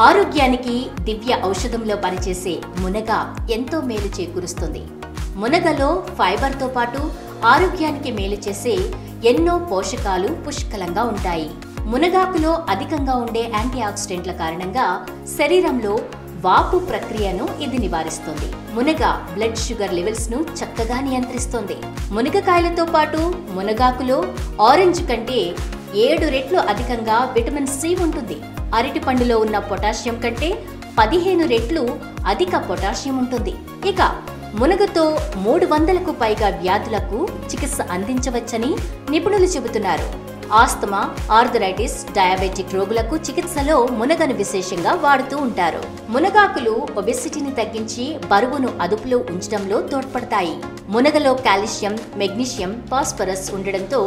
ఆరోగ్యానికి దివ్య ఔషధంలో పనిచేసే మునగ ఎంతో మేలు చేకూరుస్తుంది. మునగలో ఫైబర్తో పాటు ఆరోగ్యానికి మేలు చేసే ఎన్నో పోషకాలు పుష్కలంగా ఉంటాయి. మునగాకులో అధికంగా ఉండే యాంటీ ఆక్సిడెంట్ల కారణంగా శరీరంలో వాపు ప్రక్రియను ఇది నివారిస్తుంది. మునగ బ్లడ్ షుగర్ లెవెల్స్ ను చక్కగా నియంత్రిస్తుంది. మునగకాయలతో పాటు మునగాకులో ఆరెంజ్ కంటే 7 రెట్లు అధికంగా విటమిన్ సి ఉంటుంది. అరటి పండులో ఉన్న పొటాషియం కంటే 15 రెట్లు అధిక పొటాషియం ఉంటుంది. ఇక మునగతో 300కు పైగా వ్యాధులకు చికిత్స అందించవచ్చని నిపుణులు చెబుతున్నారు. ఆస్తమా, ఆర్థరైటిస్, డయాబెటిక్ రోగులకు చికిత్సలో మునగను విశేషంగా వాడుతూ ఉంటారు. మునగాకులు ఒబెసిటీని తగ్గించి బరువును అదుపులో ఉంచడంలో తోడ్పడతాయి. మునగలో కాల్షియం, మెగ్నీషియం, ఫాస్ఫరస్ ఉండడంతో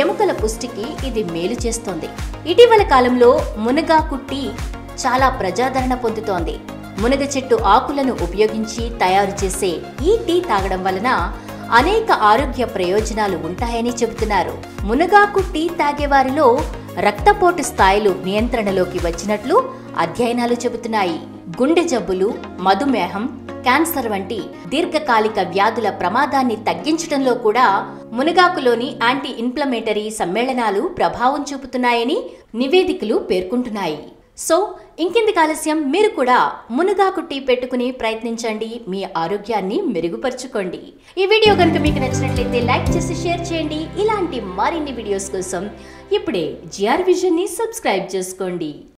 ఎముకల పుష్టికి ఇది మేలు చేస్తోంది. ఇటీవల కాలంలో మునగాకు టీ చాలా ప్రజాదరణ పొందుతోంది. మునగ చెట్టు ఆకులను ఉపయోగించి తయారు చేసే ఈ టీ తాగడం వలన అనేక ఆరోగ్య ప్రయోజనాలు ఉంటాయని చెబుతున్నారు. మునగాకు టీ తాగేవారిలో రక్తపోటు స్థాయిలు నియంత్రణలోకి వచ్చినట్లు అధ్యయనాలు చెబుతున్నాయి. గుండె జబ్బులు, మధుమేహం, క్యాన్సర్ వంటి దీర్ఘకాలిక వ్యాధుల ప్రమాదాన్ని తగ్గించడంలో కూడా మునగాకులోని యాంటీ ఇన్ఫ్లమేటరీ సమ్మేళనాలు ప్రభావం చూపుతున్నాయని నివేదికలు పేర్కొంటున్నాయి. సో ఇంకెందుకు ఆలస్యం, మీరు కూడా మునగాకు టీ పెట్టుకుని ప్రయత్నించండి, మీ ఆరోగ్యాన్ని మెరుగుపరుచుకోండి. ఈ వీడియో కనుక మీకు నచ్చినట్లయితే లైక్ చేసి షేర్ చేయండి. ఇలాంటి మరిన్ని వీడియోస్ కోసం ఇప్పుడే జిఆర్ విజన్ ని సబ్స్క్రైబ్ చేసుకోండి.